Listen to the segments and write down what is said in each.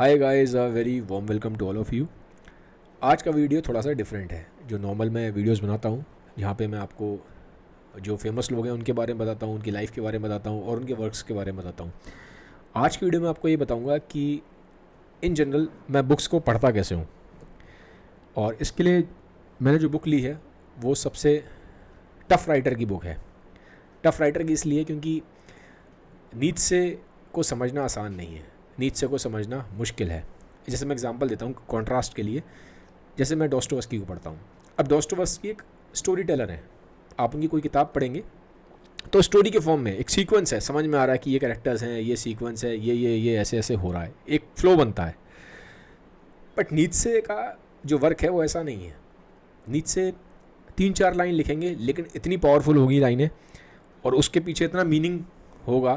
Hi guys, a very warm welcome to all of you. आज का video थोड़ा सा डिफरेंट है। जो नॉर्मल मैं वीडियोस बनाता हूँ, जहाँ पे मैं आपको जो फेमस लोग हैं उनके बारे में बताता हूँ, उनकी लाइफ के बारे में बताता हूँ और उनके वर्क्स के बारे में बताता हूँ। आज की वीडियो में आपको ये बताऊँगा कि इन जनरल मैं बुक्स को पढ़ता कैसे हूँ। और इसके लिए मैंने जो बुक ली है वो सबसे टफ़ राइटर की बुक है। टफ़ राइटर की इसलिए क्योंकि नीत्शे को समझना आसान नहीं है, नीत्शे को समझना मुश्किल है। जैसे मैं एग्जांपल देता हूँ कॉन्ट्रास्ट के लिए। जैसे मैं डॉस्टोवस्की को पढ़ता हूँ। अब डॉस्टोवस्की एक स्टोरी टेलर है। आप उनकी कोई किताब पढ़ेंगे तो स्टोरी के फॉर्म में एक सीक्वेंस है, समझ में आ रहा है कि ये कैरेक्टर्स हैं, ये सीक्वेंस है, ये ऐसे ऐसे हो रहा है, एक फ्लो बनता है। बट नीत्शे का जो वर्क है वो ऐसा नहीं है। नीत्शे 3-4 लाइन लिखेंगे लेकिन इतनी पावरफुल होगी लाइनें और उसके पीछे इतना मीनिंग होगा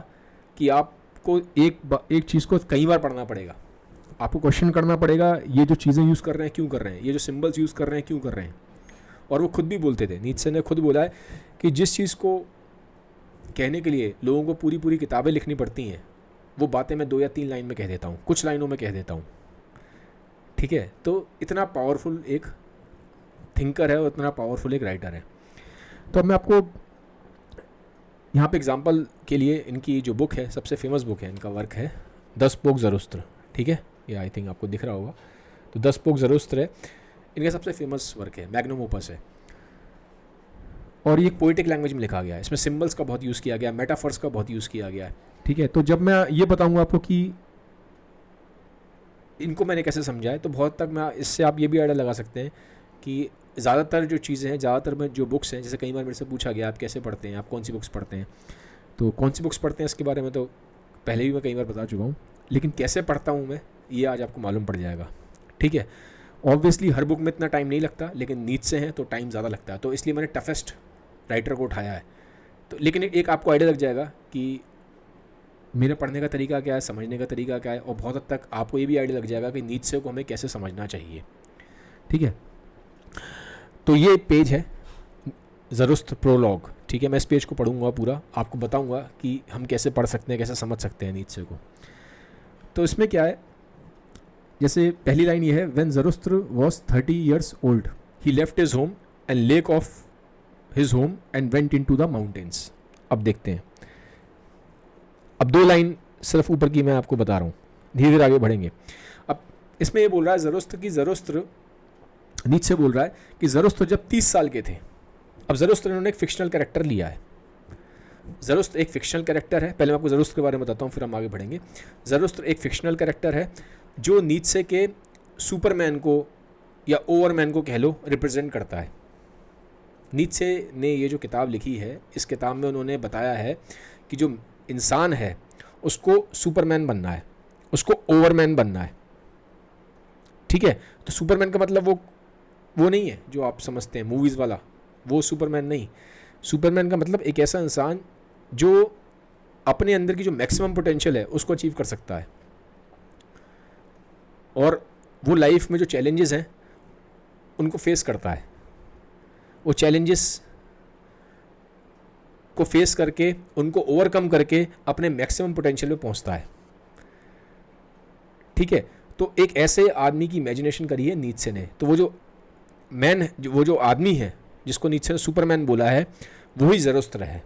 कि आपको एक चीज़ को कई बार पढ़ना पड़ेगा। आपको क्वेश्चन करना पड़ेगा, ये जो चीज़ें यूज़ कर रहे हैं क्यों कर रहे हैं, ये जो सिंबल्स यूज़ कर रहे हैं क्यों कर रहे हैं। और वो खुद भी बोलते थे, नीत्शे ने खुद बोला है कि जिस चीज़ को कहने के लिए लोगों को पूरी पूरी किताबें लिखनी पड़ती हैं, वो बातें मैं 2 या 3 लाइन में कह देता हूँ, कुछ लाइनों में कह देता हूँ। ठीक है, तो इतना पावरफुल एक थिंकर है और इतना पावरफुल एक राइटर है। तो अब मैं आपको यहाँ पे एग्जांपल के लिए इनकी जो बुक है, सबसे फेमस बुक है, इनका वर्क है 10 स्पोक ज़रूस्त्र। ठीक है, ये आई थिंक आपको दिख रहा होगा। तो 10 स्पोक ज़रूस्त्र है इनका सबसे फेमस वर्क है, मैग्नम ओपस है। और ये पोइटिक लैंग्वेज में लिखा गया है। इसमें सिंबल्स का बहुत यूज़ किया गया है, मेटाफर्स का बहुत यूज़ किया गया है। ठीक है, तो जब मैं ये बताऊँगा आपको कि इनको मैंने कैसे समझा है, तो बहुत तक मैं इससे आप ये भी आइडिया लगा सकते हैं कि ज़्यादातर जो चीज़ें हैं, ज़्यादातर में जो बुक्स हैं, जैसे कई बार मेरे से पूछा गया आप कैसे पढ़ते हैं, आप कौन सी बुक्स पढ़ते हैं। तो कौन सी बुक्स पढ़ते हैं इसके बारे में तो पहले भी मैं कई बार बता चुका हूँ, लेकिन कैसे पढ़ता हूँ मैं ये आज आपको मालूम पड़ जाएगा। ठीक है, ऑब्वियसली हर बुक में इतना टाइम नहीं लगता, लेकिन नीत्शे हैं तो टाइम ज़्यादा लगता है, तो इसलिए मैंने टफेस्ट राइटर को उठाया है। तो लेकिन एक आपको आइडिया लग जाएगा कि मेरे पढ़ने का तरीका क्या है, समझने का तरीका क्या है, और बहुत हद तक आपको ये भी आइडिया लग जाएगा कि नीत्शे को हमें कैसे समझना चाहिए। ठीक है, तो ये पेज है ज़रूस्त्र प्रोलॉग। ठीक है, मैं इस पेज को पढ़ूंगा पूरा, आपको बताऊंगा कि हम कैसे पढ़ सकते हैं, कैसे समझ सकते हैं नीत्शे को। तो इसमें क्या है, जैसे पहली लाइन ये है, when Zarathustra was 30 years old he left his home and lake of his home and went into the mountains. अब देखते हैं, अब 2 लाइन सिर्फ ऊपर की मैं आपको बता रहा हूँ, धीरे धीरे आगे बढ़ेंगे। अब इसमें ये बोल रहा है ज़रूस्त्र नीत्शे बोल रहा है कि ज़रूस्त्र जब 30 साल के थे। अब ज़रूस्त्र इन्होंने एक फिक्शनल कैरेक्टर लिया है। ज़रूस्त्र एक फिक्शनल कैरेक्टर है, पहले मैं आपको ज़रूस्त्र के बारे में बताता हूँ फिर हम आगे बढ़ेंगे। ज़रूस्त्र एक फिक्शनल कैरेक्टर है जो नीत्शे के सुपरमैन को या ओवरमैन को कह लो रिप्रेजेंट करता है। नीत्शे ने ये जो किताब लिखी है, इस किताब में उन्होंने बताया है कि जो इंसान है उसको सुपरमैन बनना है, उसको ओवरमैन बनना है। ठीक है, तो सुपरमैन का मतलब वो नहीं है जो आप समझते हैं मूवीज़ वाला, वो सुपरमैन नहीं। सुपरमैन का मतलब एक ऐसा इंसान जो अपने अंदर की जो मैक्सिमम पोटेंशियल है उसको अचीव कर सकता है, और वो लाइफ में जो चैलेंजेस हैं उनको फेस करता है, वो चैलेंजेस को फेस करके उनको ओवरकम करके अपने मैक्सिमम पोटेंशियल पे पहुंचता है। ठीक है, तो एक ऐसे आदमी की इमेजिनेशन करी है नीत्शे ने। तो वो जो मैन, वो जो आदमी है जिसको नीत्शे ने सुपरमैन बोला है, वही ज़रूस्त्र है,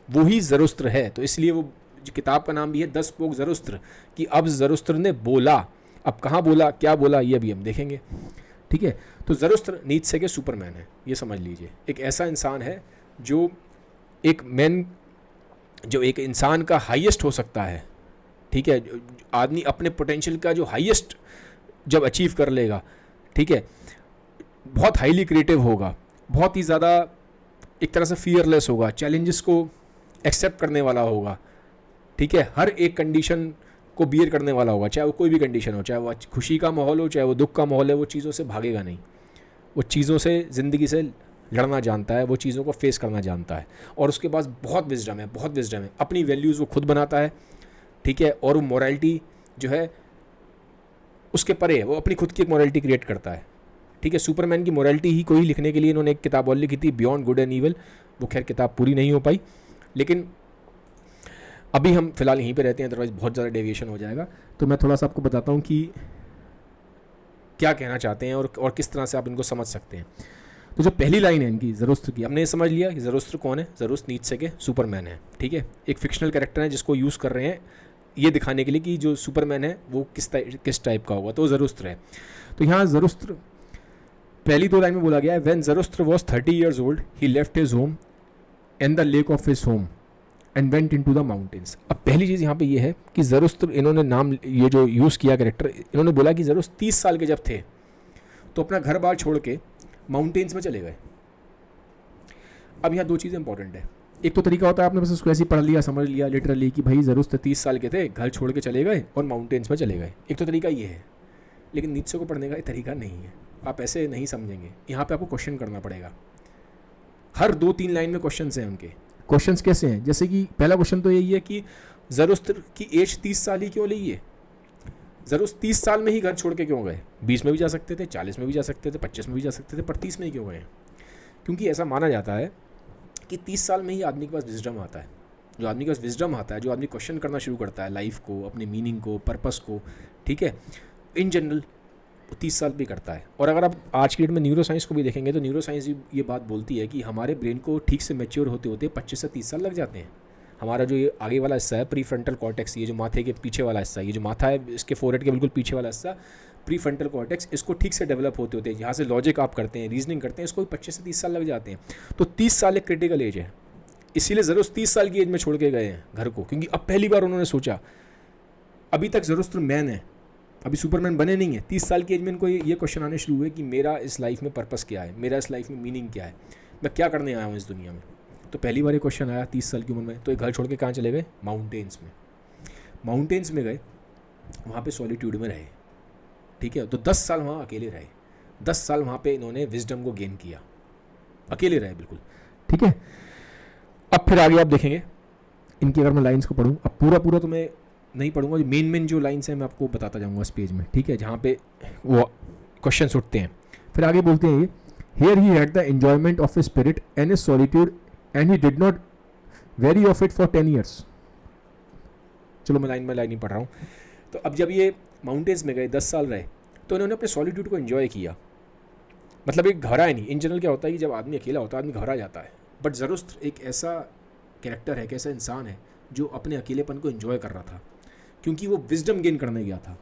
वही ज़रूस्त्र है। तो इसलिए वो किताब का नाम भी है 10 स्पोक ज़रूस्त्र, कि अब ज़रूस्त्र ने बोला। अब कहाँ बोला, क्या बोला, ये अभी हम देखेंगे। ठीक है, तो ज़रूस्त्र नीत्शे के सुपरमैन है, ये समझ लीजिए। एक ऐसा इंसान है जो जो एक इंसान का हाईएस्ट हो सकता है। ठीक है, आदमी अपने पोटेंशियल का जो हाईएस्ट जब अचीव कर लेगा, ठीक है, बहुत हाईली क्रिएटिव होगा, बहुत ही ज़्यादा एक तरह से फियरलेस होगा, चैलेंजेस को एक्सेप्ट करने वाला होगा। ठीक है, हर एक कंडीशन को बियर करने वाला होगा, चाहे वो कोई भी कंडीशन हो, चाहे वो खुशी का माहौल हो, चाहे वो दुख का माहौल है, वो चीज़ों से भागेगा नहीं। वो चीज़ों से, ज़िंदगी से लड़ना जानता है, वो चीज़ों को फेस करना जानता है, और उसके पास बहुत विजडम है, बहुत विजडम है। अपनी वैल्यूज़ वो खुद बनाता है। ठीक है, और वो मोरालिटी जो है उसके परे है, वो अपनी खुद की एक मोरालिटी क्रिएट करता है। ठीक है, सुपरमैन की मोरालिटी ही को ही लिखने के लिए इन्होंने एक किताब और लिखी थी, बियॉन्ड गुड एंड ईवल। वो खैर किताब पूरी नहीं हो पाई, लेकिन अभी हम फिलहाल यहीं पे रहते हैं, अदरवाइज़ बहुत ज़्यादा डेविएशन हो जाएगा। तो मैं थोड़ा सा आपको बताता हूँ कि क्या कहना चाहते हैं और किस तरह से आप इनको समझ सकते हैं। तो जो पहली लाइन है इनकी ज़रूस्त्र की, हमने ये समझ लिया कि ज़रूस्त्र कौन है, ज़रूस्त नीत्शे के सुपरमैन है, ठीक है। एक फिक्शनल कैरेक्टर है जिसको यूज़ कर रहे हैं ये दिखाने के लिए कि जो सुपरमैन है वो किस टाइप का होगा, तो वो ज़रूस्त्र है। तो यहाँ ज़रूस्त्र पहली 2 लाइन में बोला गया है, when Zarathustra was 30 years old he left his home and the lake of his home and went into the mountains. अब पहली चीज़ यहाँ पे ये है कि ज़रूस्त्र, इन्होंने नाम ये जो यूज़ किया कैरेक्टर, इन्होंने बोला कि ज़रूस्त 30 साल के जब थे तो अपना घर बार छोड़ के माउंटेन्स में चले गए। अब यहाँ 2 चीज़ें इंपॉर्टेंट है। एक तो तरीका होता है आपने बस उसको ऐसे ही पढ़ लिया, समझ लिया लिटरली कि भाई ज़रूस्त 30 साल के थे, घर छोड़ के चले गए और माउंटेन्स में चले गए, एक तो तरीका ये है। लेकिन नीत्शे को पढ़ने का ये तरीका नहीं है, आप ऐसे नहीं समझेंगे। यहाँ पे आपको क्वेश्चन करना पड़ेगा। हर 2-3 लाइन में क्वेश्चंस हैं उनके। क्वेश्चंस कैसे हैं, जैसे कि पहला क्वेश्चन तो यही है कि ज़रूस्त्र की एज 30 साल ही क्यों ली है, ज़रूस्त 30 साल में ही घर छोड़ के क्यों गए, 20 में भी जा सकते थे, 40 में भी जा सकते थे, 25 में भी जा सकते थे, पर 30 में ही क्यों गए। क्योंकि ऐसा माना जाता है कि 30 साल में ही आदमी के पास विजडम आता है। जो आदमी के पास विजडम आता है, जो आदमी क्वेश्चन करना शुरू करता है लाइफ को, अपने मीनिंग को, पर्पस को, ठीक है, इन जनरल 30 साल भी करता है। और अगर आप आज की डेट में न्यूरो साइंस को भी देखेंगे तो न्यूरो साइंस ये बात बोलती है कि हमारे ब्रेन को ठीक से मैच्योर होते होते 25 से 30 साल लग जाते हैं। हमारा जो ये आगे वाला हिस्सा है प्री फ्रंटल कॉर्टेक्स, ये जो माथे के पीछे वाला हिस्सा, ये जो माथा है इसके फोरहेड के बिल्कुल पीछे वाला हिस्सा प्री फ्रंटल कॉर्टेक्स, इसको ठीक से डेवलप होते होते यहाँ से लॉजिक आप करते हैं, रीजनिंग करते हैं, इसको 25 से 30 साल लग जाते हैं। तो 30 साल एक क्रिटिकल एज है, इसीलिए ज़रूर 30 साल की एज में छोड़ के गए हैं घर को, क्योंकि अब पहली बार उन्होंने सोचा। अभी तक ज़रूर मैन है, अभी सुपरमैन बने नहीं है। 30 साल की एज में इनको ये क्वेश्चन आने शुरू हुए कि मेरा इस लाइफ में पर्पस क्या है, मेरा इस लाइफ में मीनिंग क्या है, मैं क्या करने आया हूँ इस दुनिया में। तो पहली बार ये क्वेश्चन आया 30 साल की उम्र में। तो ये घर छोड़ के कहाँ चले गए, माउंटेन्स में। माउंटेन्स में गए, वहाँ पे सॉलिट्यूड में रहे, ठीक है। तो 10 साल वहाँ अकेले रहे, 10 साल वहाँ पे इन्होंने विजडम को गेन किया, अकेले रहे बिल्कुल, ठीक है। अब फिर आगे आप देखेंगे इनकी, अगर मैं लाइन्स को पढ़ूँ, अब पूरा तो मैं नहीं पढ़ूंगा, जो मेन जो लाइन्स हैं मैं आपको बताता जाऊँगा इस पेज में, ठीक है, जहाँ पे वो क्वेश्चन उठते हैं। फिर आगे बोलते हैं ये, here he had the enjoyment of his spirit and his solitude and he did not very of it for 10 years। चलो मैं लाइन ही पढ़ रहा हूँ। तो अब जब ये माउंटेन्स में गए, 10 साल रहे, तो इन्होंने अपने सॉलिट्यूड को एंजॉय किया। मतलब एक घबराया नहीं। इन जनरल क्या होता है कि जब आदमी अकेला होता है आदमी घबरा जाता है, बट ज़रूर एक ऐसा कैरेक्टर है, एक ऐसा इंसान है जो अपने अकेलेपन को एंजॉय कर रहा था, क्योंकि वो विजडम गेन करने गया था।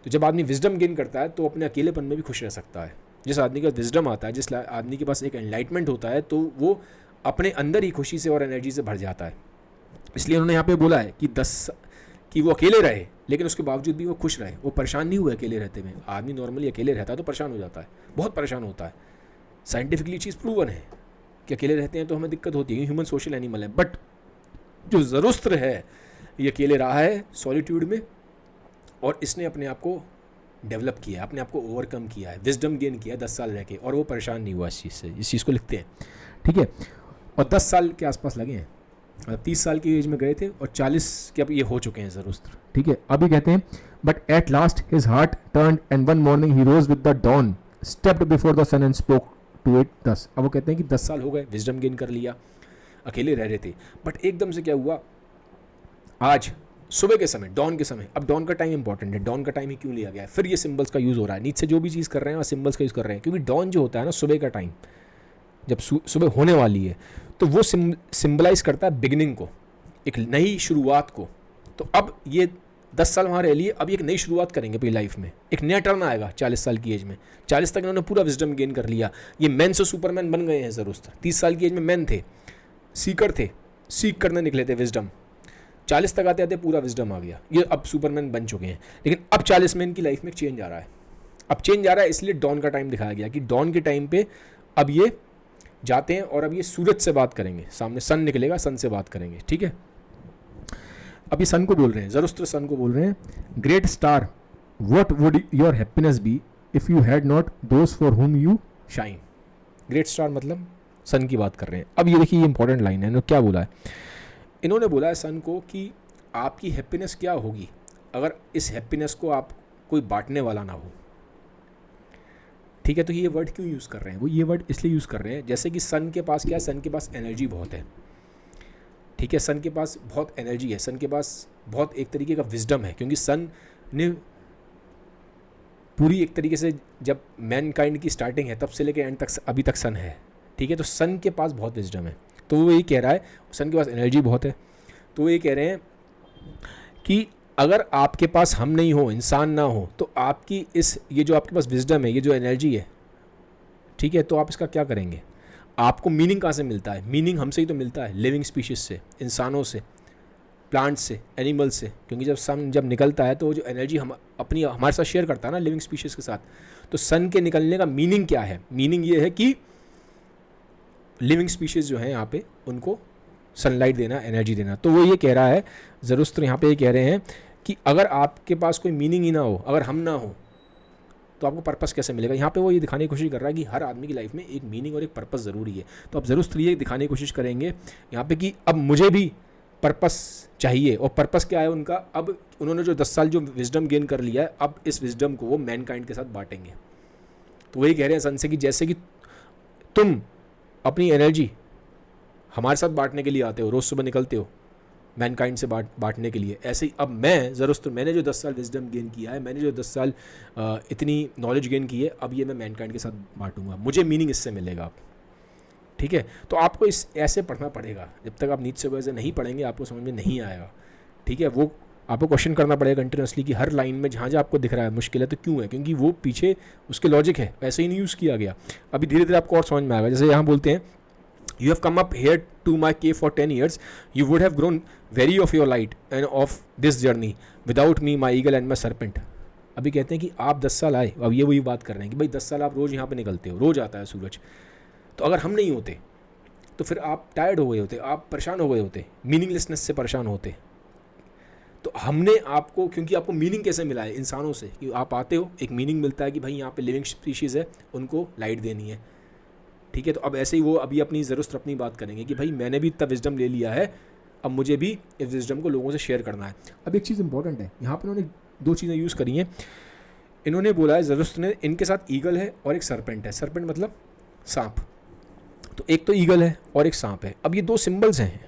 तो जब आदमी विजडम गेन करता है तो अपने अकेलेपन में भी खुश रह सकता है। जिस आदमी का विजडम आता है, जिस आदमी के पास एक एनलाइटमेंट होता है, तो वो अपने अंदर ही खुशी से और एनर्जी से भर जाता है। इसलिए उन्होंने यहाँ पे बोला है कि वो अकेले रहे, लेकिन उसके बावजूद भी वो खुश रहे, वो परेशान नहीं हुए अकेले रहते में। आदमी नॉर्मली अकेले रहता है तो परेशान हो जाता है, बहुत परेशान होता है। साइंटिफिकली चीज़ प्रूवन है कि अकेले रहते हैं तो हमें दिक्कत होती है, ह्यूमन सोशल एनिमल है। बट जो ज़रूस्त्र है ये अकेले रहा है सॉलिट्यूड में, और इसने अपने आप को डेवलप किया, अपने आप को ओवरकम किया है, विजडम गेन किया 10 साल रह के, और वो परेशान नहीं हुआ इस चीज़ से। इस चीज़ को लिखते हैं, ठीक है। और 10 साल के आसपास लगे हैं, मतलब 30 साल की एज में गए थे और 40 के अब ये हो चुके हैं ज़रूस्त्र, ठीक है। अभी कहते हैं, but at last his heart turned and one morning he rose with the dawn, stepped before the sun and spoke to it thus. अब वो कहते हैं कि 10 साल हो गए, विजडम गेन कर लिया, अकेले रह रहे थे, बट एकदम से क्या हुआ, आज सुबह के समय, डॉन के समय। अब डॉन का टाइम इंपॉर्टेंट है, डॉन का टाइम ही क्यों लिया गया है, फिर ये सिंबल्स का यूज़ हो रहा है। नीचे जो भी चीज़ कर रहे हैं वो सिंबल्स का यूज़ कर रहे हैं, क्योंकि डॉन जो होता है ना, सुबह का टाइम, जब सुबह होने वाली है, तो वो सिंबलाइज करता है बिगिनिंग को, एक नई शुरुआत को। तो अब ये 10 साल वहाँ रह लिए, अब एक नई शुरुआत करेंगे अपनी लाइफ में, एक नया टर्न आएगा 40 साल की एज में। 40 तक इन्होंने पूरा विजडम गेन कर लिया, ये मैन से सुपरमैन बन गए हैं ज़रूर। 30 साल की एज में मैन थे, सीकर थे, सीख करने निकले थे विजडम। 40 तक आते आते पूरा विजडम आ गया, ये अब सुपरमैन बन चुके हैं। लेकिन अब 40 में इनकी लाइफ में चेंज आ रहा है। अब चेंज आ रहा है इसलिए डॉन का टाइम दिखाया गया कि डॉन के टाइम पे अब ये जाते हैं और अब ये सूरज से बात करेंगे, सामने सन निकलेगा, सन से बात करेंगे, ठीक है। अब ये सन को बोल रहे हैं, ज़रूस्त्र सन को बोल रहे हैं, great star what would your happiness be if you had not those for whom you shine. Great star मतलब सन की बात कर रहे हैं। अब ये देखिए, ये इंपॉर्टेंट लाइन है, इन्होंने क्या बोला है, इन्होंने बोला है सन को कि आपकी हैप्पीनेस क्या होगी अगर इस हैप्पीनेस को आप कोई बांटने वाला ना हो, ठीक है। तो ये वर्ड क्यों यूज़ कर रहे हैं, वो ये वर्ड इसलिए यूज़ कर रहे हैं, जैसे कि सन के पास क्या है, सन के पास एनर्जी बहुत है, ठीक है, सन के पास बहुत एनर्जी है, सन के पास बहुत एक तरीके का विजडम है, क्योंकि सन ने पूरी एक तरीके से जब मैनकाइंड की स्टार्टिंग है तब से लेकर एंड तक अभी तक सन है। ठीक है, तो सन के पास बहुत विजडम है, तो वो यही कह रहा है, सन के पास एनर्जी बहुत है, तो वो ये कह रहे हैं कि अगर आपके पास हम नहीं हो, इंसान ना हो, तो आपकी ये जो आपके पास विजडम है, ये जो एनर्जी है, ठीक है, तो आप इसका क्या करेंगे? आपको मीनिंग कहाँ से मिलता है? मीनिंग हमसे ही तो मिलता है, लिविंग स्पीशीज से, इंसानों से, प्लांट्स से, एनिमल्स से, क्योंकि जब सन जब निकलता है तो वो जो एनर्जी हम अपनी हमारे साथ शेयर करता है ना लिविंग स्पीशीज के साथ। तो सन के निकलने का मीनिंग क्या है? मीनिंग ये है कि लिविंग स्पीशीज जो हैं यहाँ पे उनको सनलाइट देना, एनर्जी देना। तो वो ये कह रहा है, ज़रूरत यहाँ पे ये कह रहे हैं कि अगर आपके पास कोई मीनिंग ही ना हो, अगर हम ना हो, तो आपको पर्पस कैसे मिलेगा? यहाँ पे वो ये दिखाने की कोशिश कर रहा है कि हर आदमी की लाइफ में एक मीनिंग और एक पर्पस ज़रूरी है। तो अब ज़रूर ये दिखाने की कोशिश करेंगे यहाँ पे कि अब मुझे भी पर्पस चाहिए, और पर्पस क्या है उनका? अब उन्होंने जो 10 साल जो विजडम गेन कर लिया है, अब इस विजडम को वो मैनकाइंड के साथ बांटेंगे। तो वही कह रहे हैं सन से कि जैसे कि तुम अपनी एनर्जी हमारे साथ बांटने के लिए आते हो, रोज़ सुबह निकलते हो मैनकाइंड से बांटने के लिए, ऐसे ही अब मैं ज़रूर मैंने जो 10 साल विजडम गेन किया है, मैंने जो 10 साल इतनी नॉलेज गेन की है, अब ये मैं मैनकाइंड के साथ बांटूंगा, मुझे मीनिंग इससे मिलेगा। आप ठीक है, तो आपको इस ऐसे पढ़ना पड़ेगा। जब तक आप नीचे से वैसे नहीं पढ़ेंगे आपको समझ में नहीं आएगा। ठीक है, वो आपको क्वेश्चन करना पड़ेगा कंटिन्यूसली कि हर लाइन में जहाँ जहाँ आपको दिख रहा है मुश्किल है तो क्यों है, क्योंकि वो पीछे उसके लॉजिक है, वैसे ही नहीं यूज़ किया गया। अभी धीरे धीरे आपको और समझ में आएगा। जैसे यहाँ बोलते हैं, you have come up here to my cave for 10 years, you would have grown weary of your light and of this journey without me my eagle and my serpent. अभी कहते हैं कि आप 10 साल आए, अब ये वही बात कर रहे हैं कि भाई 10 साल आप रोज़ यहाँ पे निकलते हो, रोज़ आता है सूरज, तो अगर हम नहीं होते तो फिर आप टायर्ड हो गए होते, आप परेशान हो गए होते, मीनिंगलेसनेस से परेशान होते। तो हमने आपको, क्योंकि आपको मीनिंग कैसे मिला है? इंसानों से, कि आप आते हो, एक मीनिंग मिलता है कि भाई यहाँ पे लिविंग स्पीशीज़ है, उनको लाइट देनी है। ठीक है, तो अब ऐसे ही वो अभी अपनी ज़रूरत अपनी बात करेंगे कि भाई मैंने भी इतना विजडम ले लिया है, अब मुझे भी इस विजडम को लोगों से शेयर करना है। अब एक चीज़ इंपॉर्टेंट है, यहाँ पर उन्होंने 2 चीज़ें यूज़ करी हैं। इन्होंने बोला है, ज़रूरत ने, इनके साथ ईगल है और एक सरपेंट है। सरपेंट मतलब सांप, तो एक तो ईगल है और एक सांप है। अब ये 2 सिंबल्स हैं,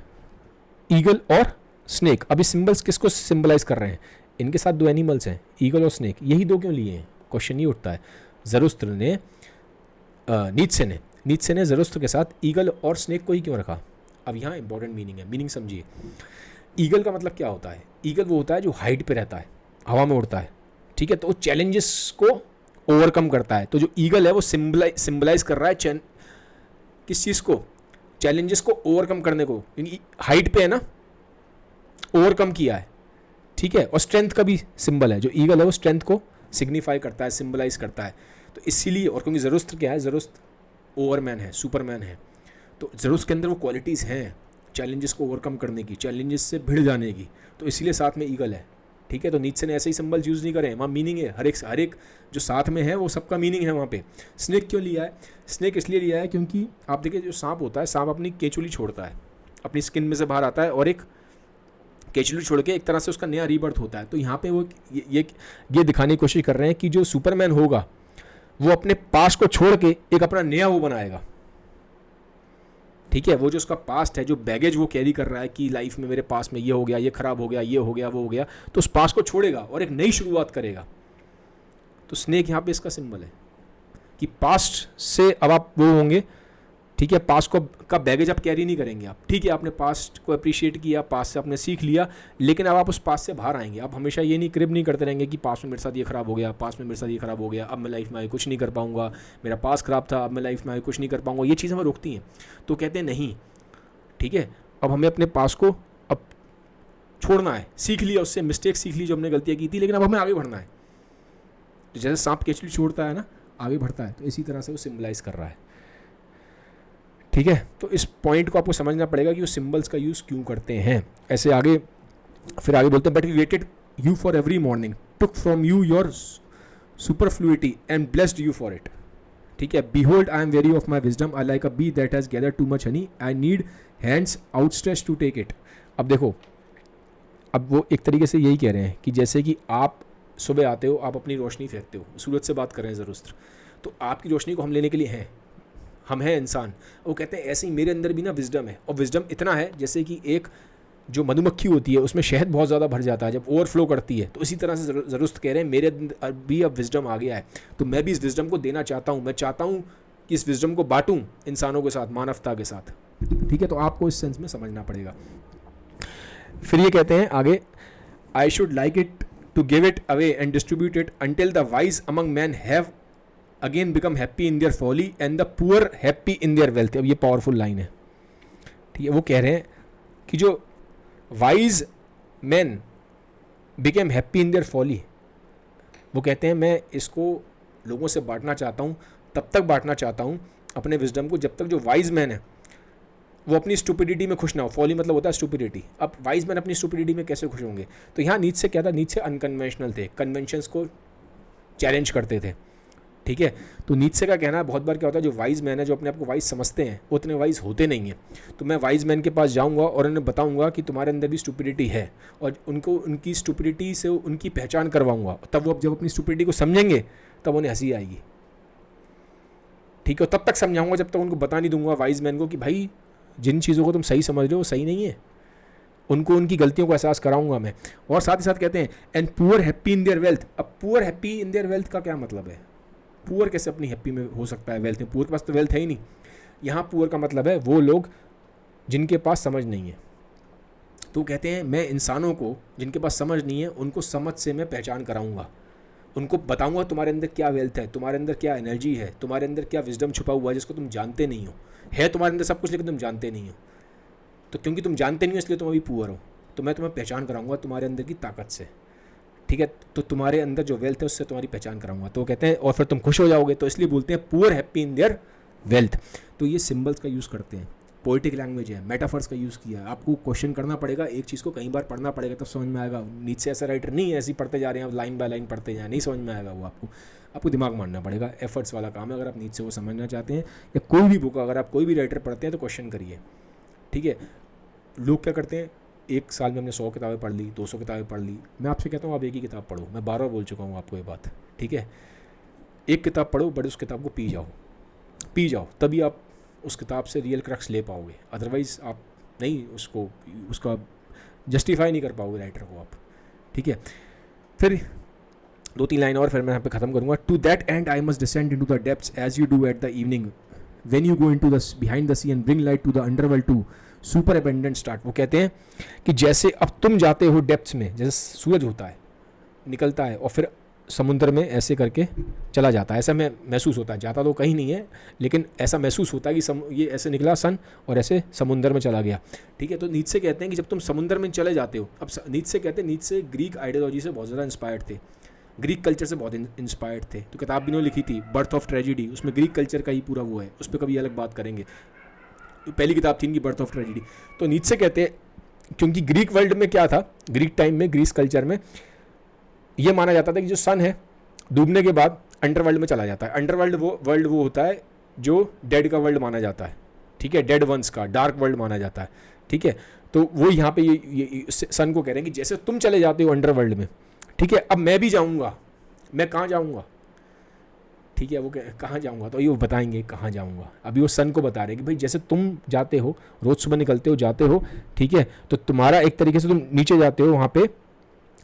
ईगल और स्नेक। अभी सिंबल्स किसको सिंबलाइज कर रहे हैं? इनके साथ 2 एनिमल्स हैं, ईगल और स्नेक, यही 2 क्यों लिए हैं? क्वेश्चन ये उठता है। ज़रूरत ने नीत्शे ने ज़रूरत के साथ ईगल और स्नेक को ही क्यों रखा? अब यहाँ इंपॉर्टेंट मीनिंग है, मीनिंग समझिए। ईगल का मतलब क्या होता है? ईगल वो होता है जो हाइट पे रहता है, हवा में उड़ता है। ठीक है, तो वो चैलेंजेस को ओवरकम करता है। तो जो ईगल है वो सिंबलाइज कर रहा है किस चीज़ को? चैलेंजेस को ओवरकम करने को, क्योंकि हाइट पे है ना, ओवरकम किया है। ठीक है, और स्ट्रेंथ का भी सिंबल है, जो ईगल है वो स्ट्रेंथ को सिग्निफाई करता है, सिंबलाइज करता है। तो इसीलिए, और क्योंकि ज़रूरत क्या है? ज़रूरत ओवरमैन है, सुपरमैन है। तो ज़रूरत के अंदर वो क्वालिटीज़ हैं चैलेंजेस को ओवरकम करने की, चैलेंजेस से भिड़ जाने की, तो इसीलिए साथ में ईगल है। ठीक है, तो नीचे ने ऐसे ही सिंबल्स यूज़ नहीं करे, वहाँ मीनिंग है, हर एक जो साथ में है वो सबका मीनिंग है वहाँ पे। स्नेक क्यों लिया है? स्नेक इसलिए लिया है क्योंकि आप देखिए, जो सांप होता है, सांप अपनी केचुली छोड़ता है, अपनी स्किन में से बाहर आता है और एक केचुली छोड़ के एक तरह से उसका नया रीबर्थ होता है। तो यहाँ पे वो ये दिखाने की कोशिश कर रहे हैं कि जो सुपरमैन होगा वो अपने पास्ट को छोड़ के एक अपना नया वो बनाएगा। ठीक है, वो जो उसका पास्ट है, जो बैगेज वो कैरी कर रहा है कि लाइफ में मेरे पास में ये हो गया, ये खराब हो गया, ये हो गया, वो हो गया, तो उस पास्ट को छोड़ेगा और एक नई शुरुआत करेगा। तो स्नेक यहाँ पे इसका सिंबल है कि पास्ट से अब आप वो होंगे। ठीक है, पास्ट का बैगेज आप कैरी नहीं करेंगे आप। ठीक है, आपने पास्ट को अप्रिशिएट किया, पास्ट से आपने सीख लिया, लेकिन अब आप उस पास्ट से बाहर आएंगे। आप हमेशा ये नहीं क्रिब नहीं करते रहेंगे कि पास्ट में मेरे साथ ये खराब हो गया, पास्ट में मेरे साथ ये खराब हो गया, अब मैं लाइफ में आगे कुछ नहीं कर पाऊंगा, मेरा पास्ट खराब था, अब मैं लाइफ में आगे कुछ नहीं कर पाऊंगा। ये चीज़ हमें रोकती हैं। तो कहते हैं नहीं, ठीक है, अब हमें अपने पास्ट को अब छोड़ना है, सीख लिया उससे, मिस्टेक सीख ली जो हमने गलतियाँ की थी, लेकिन अब हमें आगे बढ़ना है। तो जैसे सांप केचुली छोड़ता है ना, आगे बढ़ता है, तो इसी तरह से वो सिम्बलाइज कर रहा है। ठीक है, तो इस पॉइंट को आपको समझना पड़ेगा कि वो सिंबल्स का यूज़ क्यों करते हैं। ऐसे आगे फिर आगे बोलते हैं, but we waited you for every morning, took from you your superfluity and blessed you for it. ठीक है, behold I am weary of my wisdom, I like a bee that has gather too much honey, I need hands outstretch to take it. अब देखो, अब वो एक तरीके से यही कह रहे हैं कि जैसे कि आप सुबह आते हो, आप अपनी रोशनी फेंकते हो, सूरज से बात कर रहे हैं ज़रूर, तो आपकी रोशनी को हम लेने के लिए हैं, हम हैं इंसान। वो कहते हैं ऐसे ही मेरे अंदर भी ना विजडम है, और विजडम इतना है जैसे कि एक जो मधुमक्खी होती है उसमें शहद बहुत ज़्यादा भर जाता है जब ओवरफ्लो करती है, तो इसी तरह से ज़रूरत कह रहे हैं मेरे अंदर भी अब विजडम आ गया है, तो मैं भी इस विजडम को देना चाहता हूँ। मैं चाहता हूँ कि इस विजडम को बांटूँ इंसानों के साथ, मानवता के साथ। ठीक है, तो आपको इस सेंस में समझना पड़ेगा। फिर ये कहते हैं आगे, I should like it to give it away and distribute it until the wise among man have again become happy in their folly and the poor happy in their wealth. अब ये पावरफुल लाइन है। ठीक है, वो कह रहे हैं कि जो wise man became happy in their folly, वो कहते हैं मैं इसको लोगों से बांटना चाहता हूँ, तब तक बांटना चाहता हूँ अपने विजडम को जब तक जो वाइज मैन है वो अपनी स्टुपिडिटी में खुश ना हो। फॉली मतलब होता है स्टुपिडिटी। अब वाइज मैन अपनी स्टुपिडिटी में कैसे खुश होंगे? तो यहाँ नीचे क्या था, नीचे अनकन्वेंशनल थे, कन्वेंशंस को चैलेंज करते थे। ठीक है, तो नीचे का कहना है बहुत बार क्या होता है, जो वाइज मैन है, जो अपने आप को वाइज समझते हैं, वो उतने वाइज होते नहीं हैं। तो मैं वाइज मैन के पास जाऊंगा और उन्हें बताऊंगा कि तुम्हारे अंदर भी स्टुपिडिटी है, और उनको उनकी स्टुपिडिटी से उनकी पहचान करवाऊंगा। तब वो जब अपनी स्टुपिडिटी को समझेंगे तब उन्हें हंसी आएगी। ठीक है, तब तक समझाऊंगा जब तक उनको बता नहीं दूंगा वाइज मैन को कि भाई जिन चीज़ों को तुम सही समझ रहे हो वो सही नहीं है। उनको उनकी गलतियों को एहसास कराऊंगा मैं। और साथ ही साथ कहते हैं and poor happy in their wealth. अब poor happy in their wealth का क्या मतलब है? पुअर कैसे अपनी हैप्पी में हो सकता है वेल्थ में? पुअर के पास तो वेल्थ है ही नहीं। यहाँ पुअर का मतलब है वो लोग जिनके पास समझ नहीं है। तो कहते हैं मैं इंसानों को जिनके पास समझ नहीं है उनको समझ से मैं पहचान कराऊंगा, उनको बताऊंगा तुम्हारे अंदर क्या वेल्थ है, तुम्हारे अंदर क्या एनर्जी है, तुम्हारे अंदर क्या विजडम छुपा हुआ है जिसको तुम जानते नहीं हो। है तुम्हारे अंदर सब कुछ लेकिन तुम जानते नहीं हो। तो क्योंकि तुम जानते नहीं हो इसलिए तुम अभी पुअर हो। तो मैं तुम्हें पहचान कराऊंगा तुम्हारे अंदर की ताकत से। ठीक है, तो तुम्हारे अंदर जो वेल्थ है उससे तुम्हारी पहचान कराऊंगा। तो कहते हैं और फिर तुम खुश हो जाओगे, तो इसलिए बोलते हैं poor happy in their wealth. तो ये सिम्बल्स का यूज़ करते हैं, पोइटिक लैंग्वेज है, मेटाफर्स का यूज़ किया है। आपको क्वेश्चन करना पड़ेगा, एक चीज़ को कई बार पढ़ना पड़ेगा तब समझ में आएगा। नीचे ऐसा राइटर नहीं है ऐसे ही पढ़ते जा रहे हैं, लाइन बाय लाइन पढ़ते जाए, नहीं समझ में आएगा वो। आपको दिमाग मारना पड़ेगा, एफर्ट्स वाला काम है। अगर आप नीचे से वो समझना चाहते हैं, या कोई भी बुक अगर आप कोई भी राइटर पढ़ते हैं तो क्वेश्चन करिए। ठीक है, लोग क्या करते हैं, एक साल में हमने 100 किताबें पढ़ ली, 200 किताबें पढ़ ली। मैं आपसे कहता हूँ आप एक ही किताब पढ़ो। मैं बार बार बोल चुका हूँ आपको ये बात। ठीक है, एक किताब पढ़ो, बट उस किताब को पी जाओ, तभी आप उस किताब से रियल क्रक्स ले पाओगे। अदरवाइज़ आप नहीं उसका जस्टिफाई नहीं कर पाओगे राइटर को आप। ठीक है, फिर 2-3 लाइन और फिर मैं यहाँ पे ख़त्म करूँगा। To that end I must descend into the depths as you do at the evening when you go into the behind the sea and bring light to the underworld to super abundant start. वो कहते हैं कि जैसे अब तुम जाते हो depths में, जैसे सूरज होता है निकलता है और फिर समुद्र में ऐसे करके चला जाता है, ऐसा मैं महसूस होता है। जाता तो कहीं नहीं है, लेकिन ऐसा महसूस होता है कि ये ऐसे निकला सन और ऐसे समुद्र में चला गया। ठीक है, तो नीचे कहते हैं कि जब तुम समुद्र में चले जाते हो, अब नीचे कहते हैं नीचे ग्रीक आइडियोलॉजी से बहुत ज़्यादा इंस्पायर्ड थे, ग्रीक कल्चर से बहुत इंस्पायर्ड थे। तो किताब भी उन्होंने लिखी थी बर्थ ऑफ ट्रेजिडी, उसमें ग्रीक कल्चर का ही पूरा वो है, उस पर कभी अलग बात करेंगे। पहली किताब थी इनकी बर्थ ऑफ ट्रेजिडी। तो नीचे कहते हैं क्योंकि ग्रीक वर्ल्ड में क्या था, ग्रीक टाइम में ग्रीस कल्चर में ये माना जाता था कि जो सन है डूबने के बाद अंडरवर्ल्ड में चला जाता है। अंडरवर्ल्ड वो होता है जो डेड का वर्ल्ड माना जाता है। ठीक है, डेड वंस का डार्क वर्ल्ड माना जाता है। ठीक है, तो वो यहाँ पे ये सन को कह रहे हैं कि जैसे तुम चले जाते हो अंडरवर्ल्ड में, ठीक है, अब मैं भी जाऊँगा। मैं कहाँ जाऊँगा? ठीक है, वो कहाँ जाऊँगा, तो ये वो बताएंगे कहाँ जाऊँगा। अभी वो सन को बता रहे हैं कि भाई जैसे तुम जाते हो, रोज़ सुबह निकलते हो, जाते हो, ठीक है, तो तुम्हारा एक तरीके से तुम नीचे जाते हो वहाँ पे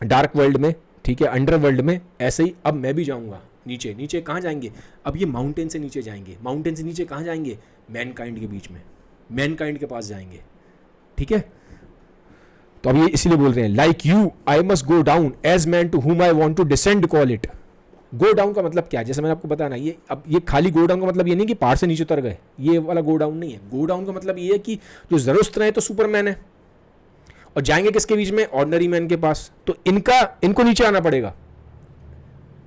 डार्क वर्ल्ड में, ठीक है, अंडरवर्ल्ड में, ऐसे ही अब मैं भी जाऊँगा नीचे। नीचे कहाँ जाएंगे? अब ये माउंटेन से नीचे जाएंगे। माउंटेन से नीचे कहाँ जाएंगे? मैनकाइंड के बीच में, मैनकाइंड के पास जाएंगे। ठीक है, तो अब ये इसीलिए बोल रहे हैं like you I must go down as man to whom I want to descend call it. Go down का मतलब क्या है? जैसे मैंने आपको बताया ना, ये खाली गो डाउन का मतलब ये नहीं कि पहाड़ से नीचे उतर गए, ये वाला गो डाउन नहीं है। गो डाउन का मतलब ये है कि जो ज़रूरत रहे तो सुपरमैन है, और जाएंगे किसके बीच में? ऑर्डिनरी मैन के पास। तो इनको नीचे आना पड़ेगा।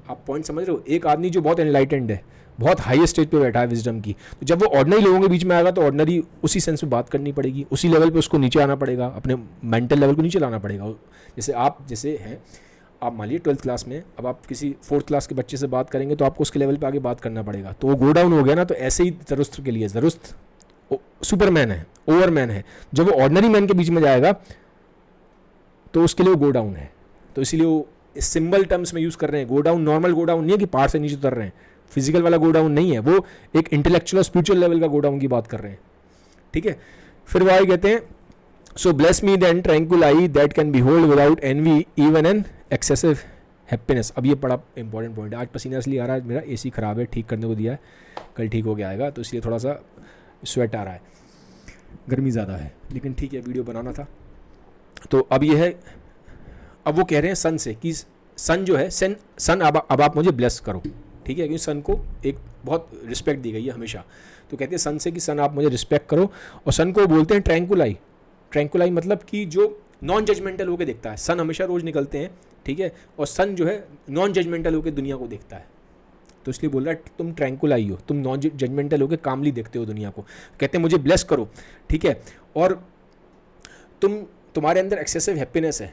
आप पॉइंट समझ रहे हो? एक आदमी जो बहुत एनलाइटेंड है, बहुत हाई स्टेज पे बैठा है विजडम की, तो जब वो ऑर्डिनरी लोगों के बीच में आएगा तो ऑर्डिनरी उसी सेंस में बात करनी पड़ेगी, उसी लेवल पे उसको नीचे आना पड़ेगा, अपने मेंटल लेवल को नीचे लाना पड़ेगा। जैसे आप जैसे हैं, आप मान लीजिए 12th क्लास में, अब आप किसी 4th क्लास के बच्चे से बात करेंगे तो आपको उसके लेवल पे आगे बात करना पड़ेगा। तो वो गो डाउन हो गया ना। तो ऐसे ही ज़रूरत के लिए ज़रूरत सुपरमैन है, ओवरमैन है। जब वो ऑर्डिनरी मैन के बीच में जाएगा तो उसके लिए वो गो डाउन है। तो इसीलिए वो इस सिंबल टर्म्स में यूज़ कर रहे हैं। Go down normal go down नहीं है कि पहाड़ से नीचे उतर रहे हैं, फिजिकल वाला गो डाउन नहीं है, वो एक इंटेलेक्चुअल और स्पिरिचुअल लेवल का गो डाउन की बात कर रहे हैं, ठीक है। फिर वो आगे कहते हैं, so bless me then tranquil eye that can behold without envy even an excessive happiness. अब ये बड़ा इंपॉर्टेंट पॉइंट है। आज पसीना इसलिए आ रहा है, मेरा एसी ख़राब है, ठीक करने को दिया है, कल ठीक हो गया आएगा, तो इसलिए थोड़ा सा स्वेट आ रहा है, गर्मी ज़्यादा है, लेकिन ठीक है, वीडियो बनाना था। तो अब ये है, अब वो कह रहे हैं सन से कि सन जो है, सन अब आप मुझे ब्लेस करो, ठीक है, क्योंकि सन को एक बहुत रिस्पेक्ट दी गई है हमेशा। तो कहते हैं सन से कि सन आप मुझे रिस्पेक्ट करो, और सन को बोलते हैं ट्रैंक्विल आई। ट्रैंक्विल आई मतलब कि जो नॉन जजमेंटल होकर देखता है। सन हमेशा रोज़ निकलते हैं, ठीक है, और सन जो है नॉन जजमेंटल होकर दुनिया को देखता है, तो इसलिए बोल रहा है तुम ट्रैंक्विल आई हो, तुम नॉन जजमेंटल होकर कामली देखते हो दुनिया को। कहते हैं मुझे ब्लेस करो, ठीक है, और तुम्हारे अंदर एक्सेसिव हैप्पीनेस है,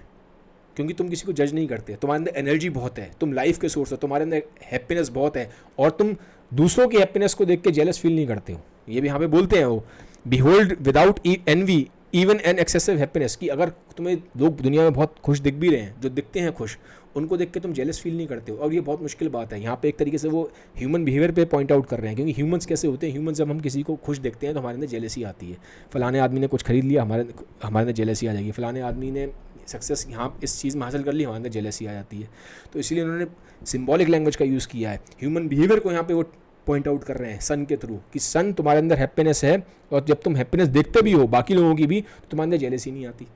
क्योंकि तुम किसी को जज नहीं करते, तुम्हारे अंदर एनर्जी बहुत है, तुम लाइफ के सोर्स हो, तुम्हारे अंदर हैप्पीनेस बहुत है, और तुम दूसरों की हैप्पीनेस को देख के जेलस फील नहीं करते हो। ये भी यहाँ पे बोलते हैं वो, behold without envy even an excessive happiness, कि अगर तुम्हें लोग दुनिया में बहुत खुश दिख भी रहे हैं, जो दिखते हैं खुश, उनको देख के तुम जेलस फील नहीं करते हो। और ये बहुत मुश्किल बात है। यहाँ पे एक तरीके से वो ह्यूमन बिहेवियर पे पॉइंट आउट कर रहे हैं, क्योंकि ह्यूमंस कैसे होते हैं, ह्यूमंस जब हम किसी को खुश देखते हैं तो हमारे अंदर जेलसी आती है। फलाने आदमी ने कुछ खरीद लिया, हमारे अंदर जेलसी आ जाएगी। फलाने आदमी ने सक्सेस यहाँ इस चीज़ में हासिल कर ली, हमारे अंदर जेलसी आ जाती है। तो इसलिए उन्होंने सिंबॉलिक लैंग्वेज का यूज़ किया है। ह्यूमन बिहेवियर को यहाँ पे वो पॉइंट आउट कर रहे हैं सन के थ्रू, कि सन तुम्हारे अंदर हैप्पीनेस है, और जब तुम हैप्पीनेस देखते भी हो बाकी लोगों की भी, तो तुम्हारे अंदर जेलसी नहीं आती।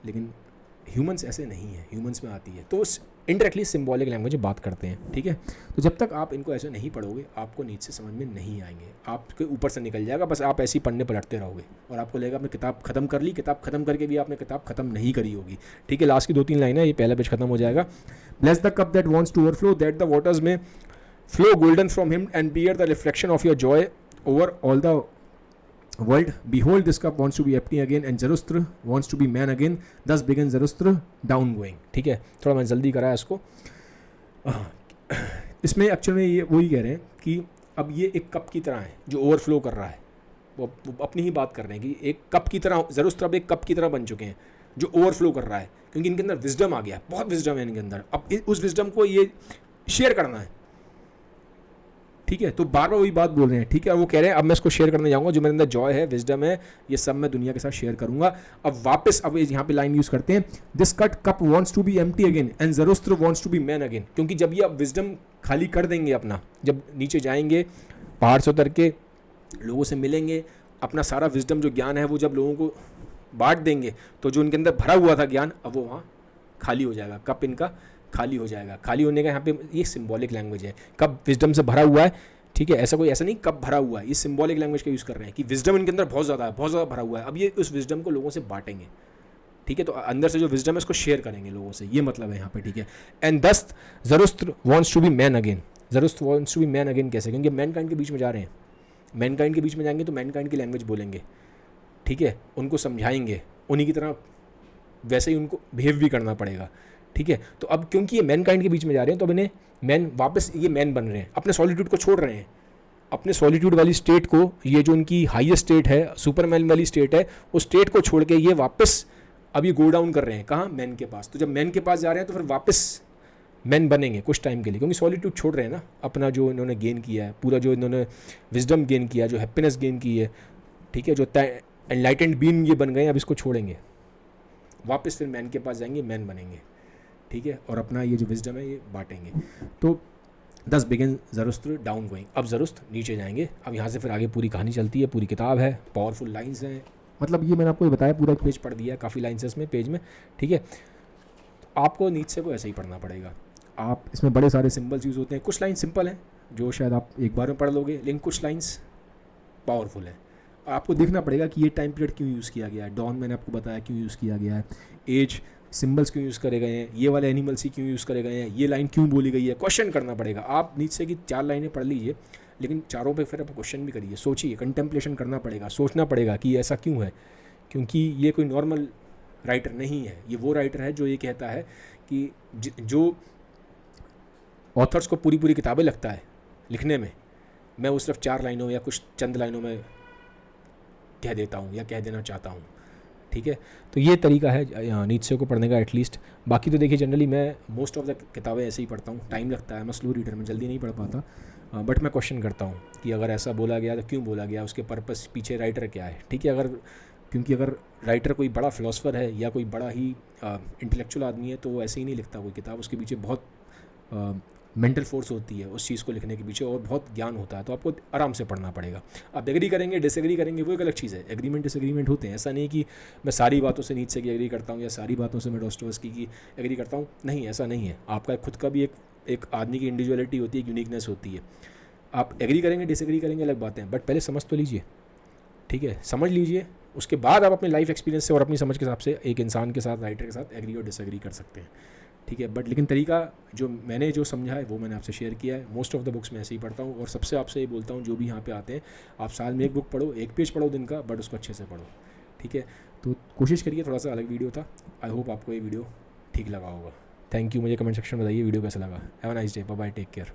लेकिन ह्यूमंस ऐसे नहीं है, ह्यूमंस में आती है। तो इनडायरेक्टली सिंबॉलिक लैंग्वेज बात करते हैं, ठीक है। तो जब तक आप इनको ऐसे नहीं पढ़ोगे, आपको नीचे से समझ में नहीं आएंगे, आपके ऊपर से निकल जाएगा, बस आप ऐसे ही पढ़ने पलटते रहोगे, और आपको लगेगा आपने किताब खत्म कर ली, किताब खत्म करके भी आपने किताब खत्म नहीं करी होगी, ठीक है। लास्ट की 2-3 लाइन है, ये पहला पेज खत्म हो जाएगा। Bless the cup that wants to overflow, that the waters में flow golden from him and bear the reflection of your joy over all the world. Behold, this cup wants to be empty again and Zarathustra wants to be man again. Thus began Zarathustra down going. ठीक है, थोड़ा मैं जल्दी कराया इसको। इसमें actual में ये वही कह रहे हैं कि अब ये एक कप की तरह है जो ओवरफ्लो कर रहा है। वो अपनी ही बात कर रहे हैं कि एक कप की तरह ज़रूरत, अब एक कप की तरह बन चुके हैं जो ओवरफ्लो कर रहा है, क्योंकि इनके अंदर विजडम आ गया, बहुत विजडम है इनके अंदर। अब उस विजडम को ये शेयर करना है, ठीक है। तो बार बार वही बात बोल रहे हैं, ठीक है। वो कह रहे हैं अब मैं इसको शेयर करने जाऊंगा, जो मेरे अंदर जॉय है, विजडम है, ये सब मैं दुनिया के साथ शेयर करूंगा। अब वापस अब यहाँ पे लाइन यूज करते हैं, this cup wants to be empty again and Zarathustra wants to be man again. क्योंकि जब ये अब विजडम खाली कर देंगे अपना, जब नीचे जाएंगे पहाड़ से उतर के लोगों से मिलेंगे, अपना सारा विजडम जो ज्ञान है वो जब लोगों को बांट देंगे, तो जो उनके अंदर भरा हुआ था ज्ञान, अब वो वहाँ खाली हो जाएगा, कप इनका खाली हो जाएगा। खाली होने का यहाँ पे ये सिंबॉलिक लैंग्वेज है, कब विजडम से भरा हुआ है, ठीक है। ऐसा नहीं कब भरा हुआ है, ये सिंबॉलिक लैंग्वेज का यूज़ कर रहे हैं कि विजडम इनके अंदर बहुत ज़्यादा है, बहुत ज़्यादा भरा हुआ है। अब ये उस विजडम को लोगों से बांटेंगे, ठीक है। तो अंदर से जो विजडम है इसको शेयर करेंगे लोगों से, ये मतलब है यहाँ पे, ठीक है। And this Zarathustra wants to be man again. Zarathustra wants to be man again कैसे? क्योंकि मैनकाइंड के बीच में जा रहे हैं, मैनकाइंड के बीच में जाएंगे तो मैनकाइंड की लैंग्वेज बोलेंगे, ठीक है। उनको समझाएंगे, उन्हीं की तरह वैसे ही उनको बिहेव भी करना पड़ेगा, ठीक है। तो अब क्योंकि ये मैनकाइंड के बीच में जा रहे हैं, तो अब इन्हें मैन वापस ये मैन बन रहे हैं, अपने सॉलिट्यूड को छोड़ रहे हैं, अपने सॉलिट्यूड वाली स्टेट को, ये जो उनकी हाईएस्ट स्टेट है, सुपरमैन वाली स्टेट है, उस स्टेट को छोड़ के ये वापस अब ये गो डाउन कर रहे हैं, कहाँ? मैन के पास। तो जब मैन के पास जा रहे हैं तो फिर वापस मैन बनेंगे कुछ टाइम के लिए, क्योंकि सॉलिट्यूड छोड़ रहे हैं ना, अपना जो इन्होंने गेन किया है, पूरा जो इन्होंने विजडम गेन किया, जो हैप्पीनेस गेन की है, ठीक है, जो एनलाइटेंड बीइंग ये बन गए, अब इसको छोड़ेंगे, वापस फिर मैन के पास जाएंगे, मैन बनेंगे, ठीक है, और अपना ये जो विजडम है ये बांटेंगे। तो 10 बिगिन ज़रूरत डाउन गोइंग। अब ज़रूरत नीचे जाएंगे। अब यहाँ से फिर आगे पूरी कहानी चलती है, पूरी किताब है, पावरफुल लाइंस हैं, मतलब ये मैंने आपको बताया, पूरा एक पेज पढ़ दिया है, काफ़ी लाइन्स है इसमें पेज में, ठीक है। तो आपको नीचे को ऐसे ही पढ़ना पड़ेगा। आप इसमें बड़े सारे सिंबल्स यूज़ होते हैं, कुछ लाइन सिंपल हैं जो शायद आप एक बार में पढ़ लोगे, लेकिन कुछ लाइन्स पावरफुल है। आपको देखना पड़ेगा कि ये टाइम पीरियड क्यों यूज़ किया गया है, डॉन मैंने आपको बताया क्यों यूज़ किया गया है, एज सिंबल्स क्यों यूज़ करे गए हैं, ये वाले एनिमल्स ही क्यों यूज़ करे गए हैं, ये लाइन क्यों बोली गई है, क्वेश्चन करना पड़ेगा। आप नीचे की 4 लाइनें पढ़ लीजिए, लेकिन चारों पे फिर आप क्वेश्चन भी करिए, सोचिए, कंटेम्पलेशन करना पड़ेगा, सोचना पड़ेगा कि ऐसा क्यों है, क्योंकि ये कोई नॉर्मल राइटर नहीं है। ये वो राइटर है जो ये कहता है कि जो ऑथर्स को पूरी पूरी किताबें लगता है लिखने में, मैं वो सिर्फ 4 लाइनों या कुछ चंद लाइनों में कह देता हूँ या कह देना चाहता हूँ, ठीक है। तो ये तरीका है नीत्शे को पढ़ने का एटलीस्ट। बाकी तो देखिए जनरली मैं मोस्ट ऑफ द किताबें ऐसे ही पढ़ता हूँ, टाइम लगता है, मैं स्लो रीडर में जल्दी नहीं पढ़ पाता, बट मैं क्वेश्चन करता हूँ कि अगर ऐसा बोला गया तो क्यों बोला गया, उसके पर्पस पीछे राइटर क्या है, ठीक है। क्योंकि अगर राइटर कोई बड़ा फिलोसफर है या कोई बड़ा ही इंटेलेक्चुअल आदमी है तो वो ऐसे ही नहीं लिखता कोई किताब, उसके पीछे बहुत मेंटल फोर्स होती है उस चीज़ को लिखने के पीछे, और बहुत ज्ञान होता है, तो आपको आराम से पढ़ना पड़ेगा। आप एग्री करेंगे डिसएग्री करेंगे वो एक अलग चीज़ है, एग्रीमेंट डिसएग्रीमेंट होते हैं, ऐसा नहीं कि मैं सारी बातों से नीचे की एग्री करता हूँ या सारी बातों से मैं डॉस्टोवस्की की एग्री करता हूँ, नहीं ऐसा नहीं है। आपका खुद का भी एक आदमी की इंडिविजुअलिटी होती है, एक यूनिकनेस होती है। आप एग्री करेंगे डिसएग्री करेंगे अलग बातें हैं, बट पहले समझ तो लीजिए, ठीक है, समझ लीजिए, उसके बाद आप अपने लाइफ एक्सपीरियंस से और अपनी समझ के हिसाब से एक इंसान के साथ, राइटर के साथ एग्री और डिसएग्री कर सकते हैं, ठीक है। बट लेकिन तरीका जो मैंने जो समझा है वो मैंने आपसे शेयर किया है। मोस्ट ऑफ द बुक्स मैं ऐसे ही पढ़ता हूँ, और सबसे आपसे ये बोलता हूँ जो भी यहाँ पे आते हैं, आप साल में एक बुक पढ़ो, एक पेज पढ़ो दिन का, बट उसको अच्छे से पढ़ो, ठीक है। तो कोशिश करिए, थोड़ा सा अलग वीडियो था, आई होप आपको ये वीडियो ठीक लगा होगा। थैंक यू, मुझे कमेंट सेक्शन में बताइए वीडियो कैसा लगा। Have a nice day, bye bye, take care.